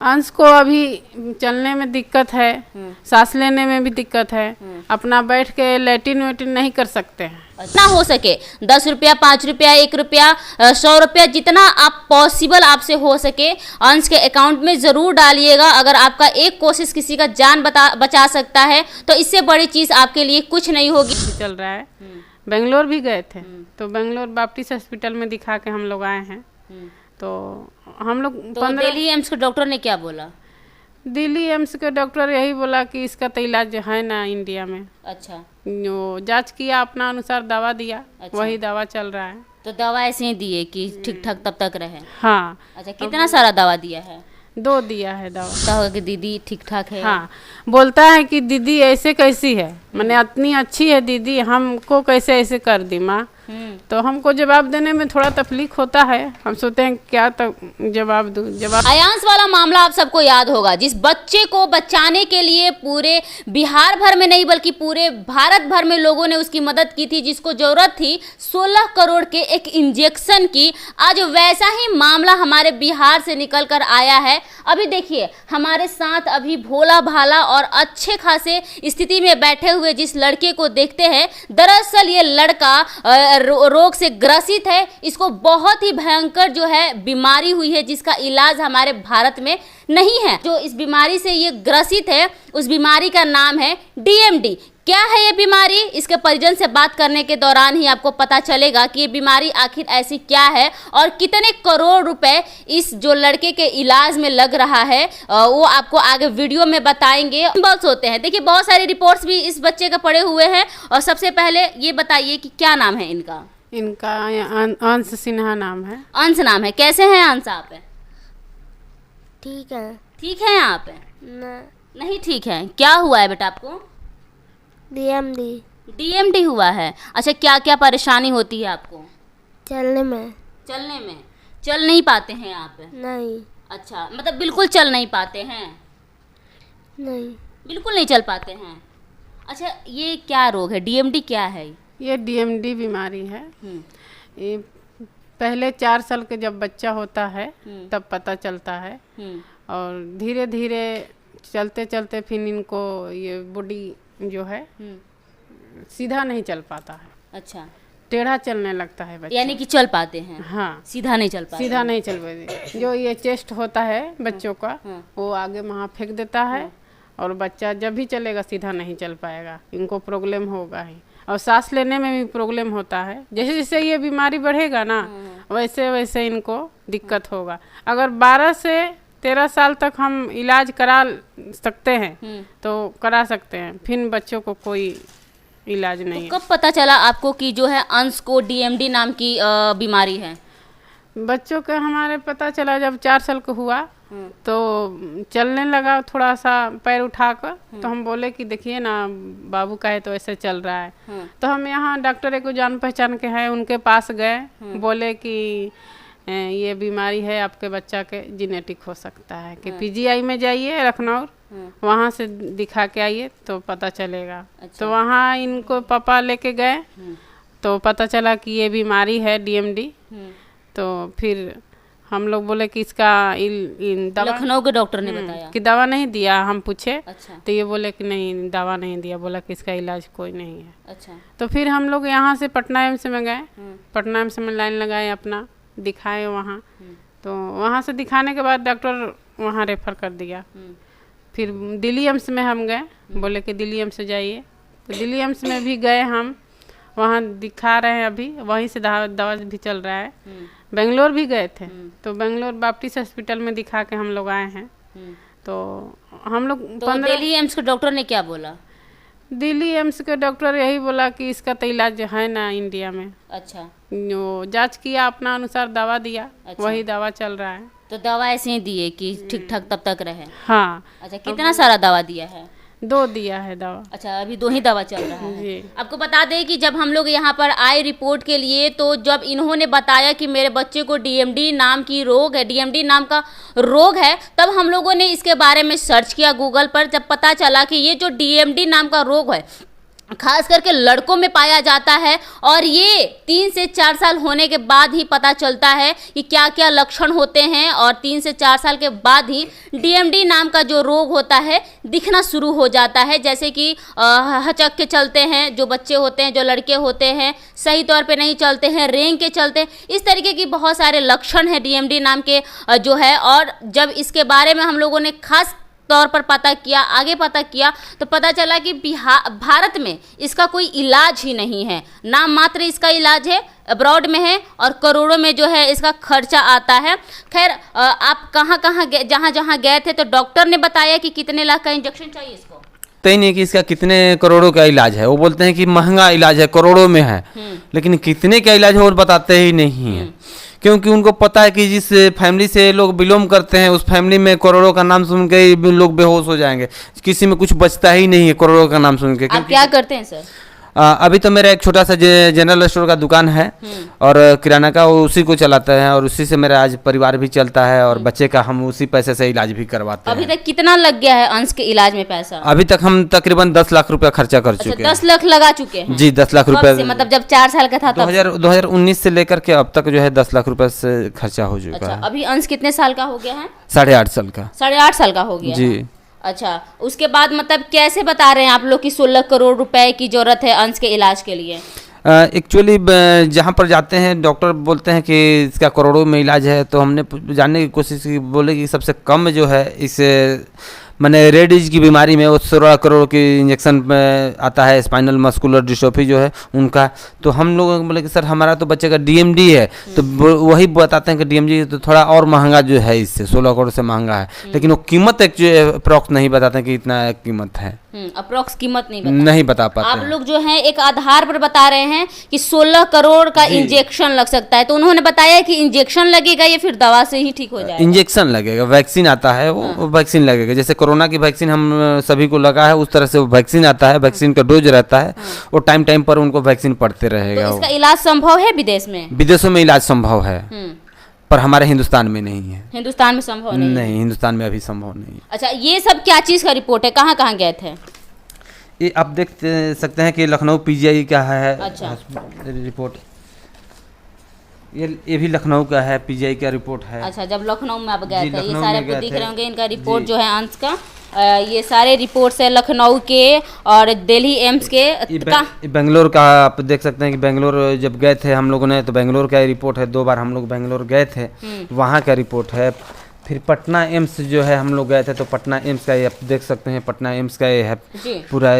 अंश को अभी चलने में दिक्कत है, सांस लेने में भी दिक्कत है, अपना बैठ के लेटिन वेटिन नहीं कर सकते हैं। जितना हो सके 10 रुपया, 5 रुपया, 1 रुपया, 100 रुपया, जितना आप पॉसिबल आपसे हो सके अंश के अकाउंट में ज़रूर डालिएगा। अगर आपका एक कोशिश किसी का जान बचा सकता है तो इससे बड़ी चीज़ आपके लिए कुछ नहीं होगी। चल रहा है, बेंगलोर भी गए थे तो बेंगलोर बाप्टिस्ट हॉस्पिटल में दिखा के हम लोग आए हैं। तो हम लोग तो दिल्ली एम्स के डॉक्टर ने क्या बोला? दिल्ली एम्स के डॉक्टर यही बोला कि इसका तो इलाज है ना इंडिया में। अच्छा, जो जांच किया अपना अनुसार दवा दिया, अच्छा। वही दवा चल रहा है। तो दवा ऐसे ही दिए कि ठीक ठाक तब तक रहे? हाँ। अच्छा, कितना सारा दवा दिया है? 2 दिया है दवा। पता होगा कि दीदी ठीक ठाक है? हाँ, बोलता है कि दीदी ऐसे कैसी है, मैंने इतनी अच्छी है दीदी, हमको कैसे ऐसे कर दी माँ। तो हमको जवाब देने में थोड़ा तकलीफ होता है, हम सोचते हैं क्या जवाब दूँ। आयांश वाला मामला आप सबको याद होगा, जिस बच्चे को बचाने के लिए पूरे बिहार भर में नहीं बल्कि पूरे भारत भर में लोगों ने उसकी मदद की थी, जिसको जरूरत थी 16 करोड़ के एक इंजेक्शन की। आज वैसा ही मामला हमारे बिहार से निकल कर आया है। अभी देखिए हमारे साथ अभी भोला भाला और अच्छे खासे स्थिति में बैठे हुए जिस लड़के को देखते हैं, दरअसल ये लड़का रोग से ग्रसित है। इसको बहुत ही भयंकर जो है बीमारी हुई है, जिसका इलाज हमारे भारत में नहीं है। जो इस बीमारी से ये ग्रसित है उस बीमारी का नाम है डीएमडी। क्या है ये बीमारी, इसके परिजन से बात करने के दौरान ही आपको पता चलेगा कि ये बीमारी आखिर ऐसी क्या है और कितने करोड़ रुपए इस जो लड़के के इलाज में लग रहा है, वो आपको आगे वीडियो में बताएंगे। सिंबल्स होते हैं, देखिए बहुत सारी रिपोर्ट्स भी इस बच्चे का पड़े हुए हैं। और सबसे पहले ये बताइए कि क्या नाम है इनका? इनका अंश सिन्हा नाम है। अंश नाम है। कैसे हैं अंश आप? ठीक है। ठीक है आप? नहीं ठीक है। क्या हुआ है बेटा आपको? डीएमडी हुआ है। अच्छा, क्या क्या परेशानी होती है आपको? चलने में। चल नहीं पाते हैं आप? नहीं। अच्छा, मतलब बिल्कुल चल नहीं पाते हैं? नहीं। बिल्कुल नहीं चल पाते हैं। अच्छा, ये क्या रोग है? डीएमडी क्या है? ये डीएमडी बीमारी है। ये पहले 4 साल के जब बच्चा होता है तब पता चलता है, और धीरे धीरे चलते चलते फिर इनको ये बॉडी जो है सीधा नहीं चल पाता है। अच्छा, टेढ़ा चलने लगता है बच्चा। यानी कि चल पाते हैं? हाँ, सीधा नहीं चल पाते? सीधा नहीं चल पाते। जो ये चेस्ट होता है बच्चों का, वो आगे वहाँ फेंक देता है, और बच्चा जब भी चलेगा सीधा नहीं चल पाएगा, इनको प्रॉब्लम होगा ही। और सांस लेने में भी प्रॉब्लम होता है। जैसे जैसे ये बीमारी बढ़ेगा ना, वैसे वैसे इनको दिक्कत होगा। अगर 12 से 13 साल तक हम इलाज करा सकते हैं तो करा सकते हैं, फिर बच्चों को कोई इलाज नहीं तो कब पता चला आपको कि जो है अंश को डीएमडी नाम की बीमारी है? बच्चों के हमारे पता चला जब 4 साल का हुआ तो चलने लगा, थोड़ा सा पैर उठाकर। तो हम बोले कि देखिए ना बाबू का है तो ऐसे चल रहा है। तो हम यहाँ डॉक्टर को जान पहचान के हैं, उनके पास गए। बोले कि ये बीमारी है आपके बच्चा के, जेनेटिक हो सकता है कि पीजीआई में जाइए लखनऊ, वहाँ से दिखा के आइए तो पता चलेगा। अच्छा। तो वहाँ इनको पापा लेके गए तो पता चला कि ये बीमारी है डीएमडी। तो फिर हम लोग बोले कि इसका दवा, लखनऊ के डॉक्टर ने बताया कि दवा नहीं दिया। हम पूछे। अच्छा। तो ये बोले कि नहीं दवा नहीं दिया, बोला कि इसका इलाज कोई नहीं है। अच्छा। तो फिर हम लोग यहाँ से पटना एम्स में गए, पटना एम्स में लाइन लगाए, अपना दिखाए वहाँ। तो वहाँ से दिखाने के बाद डॉक्टर वहाँ रेफर कर दिया। फिर दिल्ली एम्स में हम गए, बोले कि दिल्ली एम्स जाइए। तो दिल्ली एम्स में भी गए हम, वहाँ दिखा रहे हैं, अभी वहीं से दवा भी चल रहा है। बेंगलोर भी गए थे तो बेंगलोर बाप्टिस्ट हॉस्पिटल में दिखा के हम लोग आए हैं। तो हम लोग दिल्ली एम्स के डॉक्टर ने क्या बोला? दिल्ली एम्स के डॉक्टर यही बोला कि इसका तो इलाज है ना इंडिया में। अच्छा। जो जांच किया अपना अनुसार दवा दिया। अच्छा। वही दवा चल रहा है। तो दवा ऐसे ही दिए कि ठीक ठाक तब तक रहे? हाँ। अच्छा, कितना सारा दवा दिया है? 2 दिया है दवा। अच्छा, अभी 2 ही दवा चल रहा है। जी। आपको बता दें कि जब हम लोग यहाँ पर आए रिपोर्ट के लिए, तो जब इन्होंने बताया कि मेरे बच्चे को डीएमडी नाम की रोग है, डीएमडी नाम का रोग है, तब हम लोगों ने इसके बारे में सर्च किया गूगल पर। जब पता चला कि ये जो डीएमडी नाम का रोग है खास करके लड़कों में पाया जाता है। और ये 3 से 4 साल होने के बाद ही पता चलता है कि क्या क्या लक्षण होते हैं, और 3 से 4 साल के बाद ही डीएमडी नाम का जो रोग होता है दिखना शुरू हो जाता है। जैसे कि हचक के चलते हैं जो बच्चे होते हैं, जो लड़के होते हैं, सही तौर पे नहीं चलते हैं, रेंग के चलते हैं, इस तरीके की बहुत सारे लक्षण हैं डीएमडी नाम के जो है। और जब इसके बारे में हम लोगों ने खास तौर पर पता किया, आगे पता किया, तो पता चला कि भारत में इसका कोई इलाज ही नहीं है। नाम मात्र इसका इलाज है, अब्रॉड में है, और करोड़ों में जो है इसका खर्चा आता है। खैर आप कहाँ जहाँ जहाँ गए थे तो डॉक्टर ने बताया कि कितने लाख का इंजेक्शन चाहिए इसको? तय नहीं कि इसका कितने करोड़ों का इलाज है। वो बोलते हैं कि महंगा इलाज है, करोड़ों में है, लेकिन कितने का इलाज है वो बताते ही नहीं है। क्योंकि उनको पता है कि जिस फैमिली से लोग बिलोंग करते हैं उस फैमिली में करोड़ों का नाम सुन के लोग बेहोश हो जाएंगे, किसी में कुछ बचता ही नहीं है करोड़ों का नाम सुन के। आप क्या करते हैं सर? अभी तो मेरा एक छोटा सा जनरल स्टोर का दुकान है और किराना का, वो उसी को चलाते हैं और उसी से मेरा आज परिवार भी चलता है और बच्चे का हम उसी पैसे से इलाज भी करवाते हैं। अभी तक कितना लग गया है अंश के इलाज में पैसा? अभी तक हम तकरीबन 10 लाख रुपया खर्चा कर चुके हैं। 10 लाख लगा चुके हैं जी, 10 लाख रुपया मतलब जब 4 साल का था तब? 2019 से लेकर के अब तक जो है 10 लाख रुपए से खर्चा हो चुका है। अभी अंश कितने साल का हो गया है? 8.5 साल का। 8.5 साल का हो गया जी। है। अच्छा, उसके बाद मतलब कैसे बता रहे हैं आप लोग कि 16 करोड़ रुपए की जरूरत है अंश के इलाज के लिए? एक्चुअली जहाँ पर जाते हैं डॉक्टर बोलते हैं कि इसका करोड़ों में इलाज है, तो हमने जानने की कोशिश की, बोले कि सबसे कम जो है इस मैंने रेड एज की बीमारी में वो 16 करोड़ की इंजेक्शन आता है, स्पाइनल मस्कुलर डिस्ट्रोफी जो है उनका। तो हम लोग बोले कि सर हमारा तो बच्चे का डीएमडी है, तो वही बताते हैं कि डीएमडी तो थोड़ा और महंगा जो है, इससे 16 करोड़ से महंगा है, लेकिन वो कीमत अप्रॉक्स नहीं बताते हैं कि इतना कीमत है। अप्रॉक्स कीमत नहीं बता पाते। आप लोग जो हैं एक आधार पर बता रहे हैं कि 16 करोड़ का इंजेक्शन लग सकता है, तो उन्होंने बताया कि इंजेक्शन लगेगा या फिर दवा से ही ठीक हो जाएगा? इंजेक्शन लगेगा, वैक्सीन आता है, वो वैक्सीन लगेगा। जैसे कोरोना की वैक्सीन हम सभी को लगा है उस तरह से वो वैक्सीन आता है, वैक्सीन का डोज रहता है, वो टाइम टाइम पर उनको वैक्सीन पड़ते रहेगा। तो इसका इलाज संभव है विदेश में? विदेशों में इलाज संभव है, पर हमारे हिंदुस्तान में नहीं है। हिंदुस्तान में संभव नहीं? हिंदुस्तान में अभी संभव नहीं है। अच्छा, ये सब क्या चीज़ का रिपोर्ट है? कहाँ कहाँ गए थे? ये आप देख सकते हैं कि लखनऊ पीजीआई का है। अच्छा। रिपोर्ट ये भी लखनऊ का है, पीजीआई का रिपोर्ट है। अच्छा, जब लखनऊ में आप गए थे, ये लखनऊ सारे में आपको गए दिख थे। रहे होंगे इनका रिपोर्ट जो है अंश का। ये सारे रिपोर्ट्स है लखनऊ के और दिल्ली एम्स के। बेंगलोर का आप देख सकते हैं कि बेंगलोर जब गए थे हम लोगों ने, तो बेंगलोर का रिपोर्ट है। 2 बार हम लोग बेंगलोर गए थे, वहाँ का रिपोर्ट है। फिर पटना एम्स जो है हम लोग गए थे, तो पटना एम्स का ये आप देख सकते हैं, पटना एम्स का ये है पूरा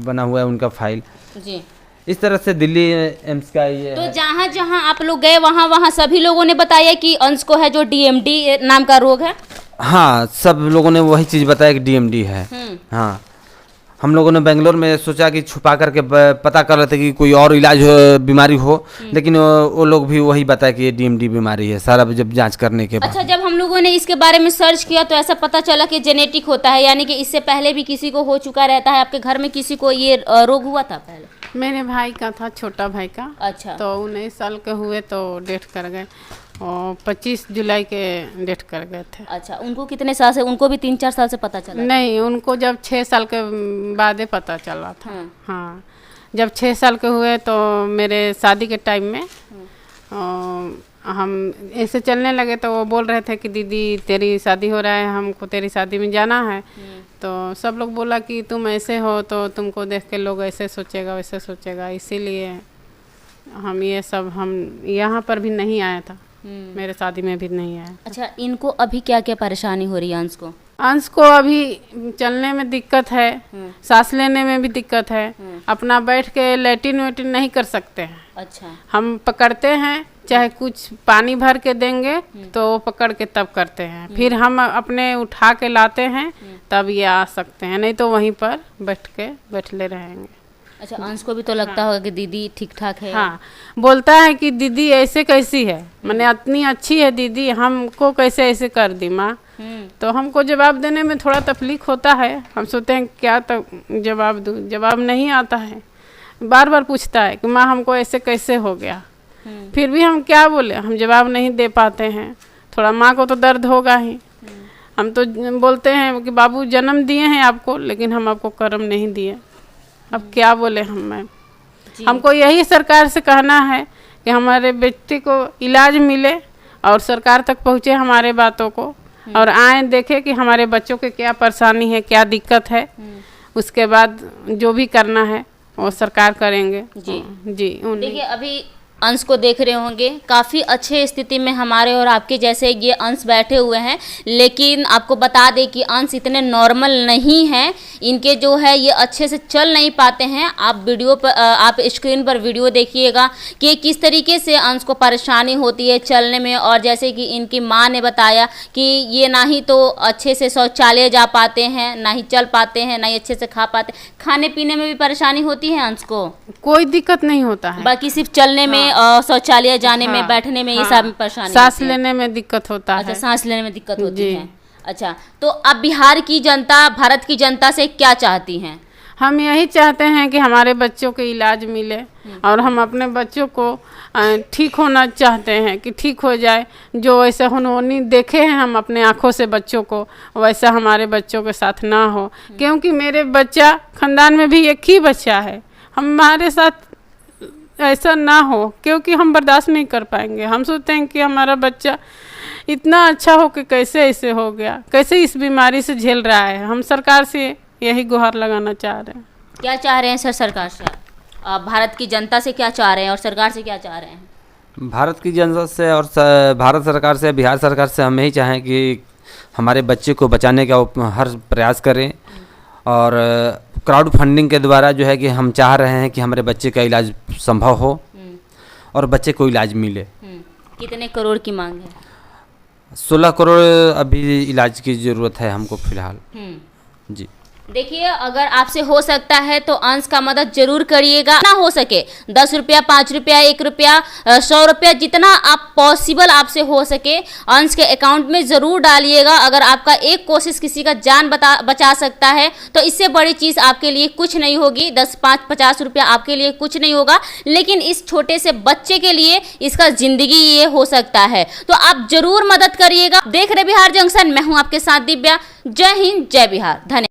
बना हुआ है उनका फाइल जी। इस तरह से दिल्ली एम्स का ये तो जहाँ जहाँ आप लोग गए वहाँ वहाँ सभी लोगों ने बताया कि अंश को है जो डीएमडी नाम का रोग है? हाँ, सब लोगों ने वही चीज़ बताया कि डीएमडी है। हाँ, हम लोगों ने बेंगलोर में सोचा कि छुपा करके पता कर रहे थे कि कोई और इलाज हो, बीमारी हो, लेकिन वो लोग भी वही बताया कि ये डीएमडी बीमारी है सारा जब जांच करने के बाद। अच्छा, जब हम लोगों ने इसके बारे में सर्च किया तो ऐसा पता चला कि जेनेटिक होता है, यानी कि इससे पहले भी किसी को हो चुका रहता है। आपके घर में किसी को ये रोग हुआ था पहले? मेरे भाई का था, छोटा भाई का। अच्छा। तो 19 साल के हुए तो डेथ कर गए, और 25 जुलाई के डेथ कर गए थे। अच्छा, उनको कितने साल से? उनको भी 3-4 साल से पता चला? नहीं, उनको जब 6 साल के बाद पता चला था। हाँ, जब 6 साल के हुए तो मेरे शादी के टाइम में हम ऐसे चलने लगे, तो वो बोल रहे थे कि दीदी तेरी शादी हो रहा है, हमको तेरी शादी में जाना है। तो सब लोग बोला कि तुम ऐसे हो तो तुमको देख के लोग ऐसे सोचेगा वैसे सोचेगा, इसीलिए हम ये सब हम यहाँ पर भी नहीं आया था, मेरे शादी में भी नहीं आया। अच्छा, इनको अभी क्या क्या परेशानी हो रही है अंश को? अंश को अभी चलने में दिक्कत है, सांस लेने में भी दिक्कत है, अपना बैठ के लेटिन वेटिन नहीं कर सकते हैं। अच्छा। हम पकड़ते हैं, चाहे कुछ पानी भर के देंगे तो वो पकड़ के तब करते हैं, फिर हम अपने उठा के लाते हैं तब ये आ सकते हैं, नहीं तो वहीं पर बैठले रहेंगे। अच्छा, अंश को भी तो लगता होगा कि दीदी ठीक ठाक है? हाँ, बोलता है कि दीदी ऐसे कैसी है, मैंने इतनी अच्छी है दीदी, हमको कैसे ऐसे कर दी माँ। तो हमको जवाब देने में थोड़ा तकलीफ होता है, हम सोचते हैं क्या तो जवाब दूँ, जवाब नहीं आता है। बार बार पूछता है कि माँ हमको ऐसे कैसे हो गया, फिर भी हम क्या बोले, हम जवाब नहीं दे पाते हैं। थोड़ा माँ को तो दर्द होगा ही। हम तो बोलते हैं कि बाबू जन्म दिए हैं आपको, लेकिन हम आपको कर्म नहीं दिए। अब क्या बोले हम मैम। जी। हमको यही सरकार से कहना है कि हमारे बेटे को इलाज मिले और सरकार तक पहुँचे हमारे बातों को, और आए देखे कि हमारे बच्चों के क्या परेशानी है, क्या दिक्कत है, उसके बाद जो भी करना है वो सरकार करेंगे। जी। जी देखिए अभी अंश को देख रहे होंगे, काफ़ी अच्छे स्थिति में हमारे और आपके जैसे ये अंश बैठे हुए हैं, लेकिन आपको बता दें कि अंश इतने नॉर्मल नहीं हैं, इनके जो है ये अच्छे से चल नहीं पाते हैं। आप वीडियो पर आप स्क्रीन पर वीडियो देखिएगा कि किस तरीके से अंश को परेशानी होती है चलने में, और जैसे कि इनकी माँ ने बताया कि ये ना ही तो अच्छे से शौचालय जा पाते हैं, ना ही चल पाते हैं, ना ही अच्छे से खा पाते, खाने पीने में भी परेशानी होती है अंश को, कोई दिक्कत नहीं होता है, बाकी सिर्फ चलने में, शौचालय जाने में, बैठने में, ये सब परेशानी, सांस लेने में दिक्कत होता है। अच्छा, सांस लेने में दिक्कत होती है। अच्छा, तो अब बिहार की जनता, भारत की जनता से क्या चाहती हैं? हम यही चाहते हैं कि हमारे बच्चों को इलाज मिले, और हम अपने बच्चों को ठीक होना चाहते हैं कि ठीक हो जाए। जो वैसे हुनहुनी देखे हैं हम अपने आँखों से बच्चों को, वैसा हमारे बच्चों के साथ ना हो, क्योंकि मेरे बच्चा खानदान में भी एक ही बच्चा है, हमारे साथ ऐसा ना हो, क्योंकि हम बर्दाश्त नहीं कर पाएंगे। हम सोचते हैं कि हमारा बच्चा इतना अच्छा हो कि कैसे ऐसे हो गया, कैसे इस बीमारी से झेल रहा है। हम सरकार से यही गुहार लगाना चाह रहे हैं। क्या चाह रहे हैं सर सरकार से? भारत की जनता से क्या चाह रहे हैं और सरकार से क्या चाह रहे हैं? भारत की जनता से और भारत सरकार से, बिहार सरकार से हम यही चाहें कि हमारे बच्चे को बचाने का हर प्रयास करें, और क्राउड फंडिंग के द्वारा जो है कि हम चाह रहे हैं कि हमारे बच्चे का इलाज संभव हो और बच्चे को इलाज मिले। कितने करोड़ की मांग है? 16 करोड़ अभी इलाज की ज़रूरत है हमको फ़िलहाल। जी देखिए, अगर आपसे हो सकता है तो अंश का मदद जरूर करिएगा। ना हो सके 10 रुपया, 5 रुपया, 1 रुपया, 100 रुपया, जितना आप पॉसिबल आपसे हो सके अंश के अकाउंट में ज़रूर डालिएगा। अगर आपका एक कोशिश किसी का जान बचा सकता है तो इससे बड़ी चीज़ आपके लिए कुछ नहीं होगी। 10, 5, 50 रुपया आपके लिए कुछ नहीं होगा, लेकिन इस छोटे से बच्चे के लिए इसका ज़िंदगी ये हो सकता है। तो आप ज़रूर मदद करिएगा। देख रहे बिहार जंक्शन, मैं हूँ आपके साथ दिव्या। जय हिंद, जय बिहार, धन्यवाद।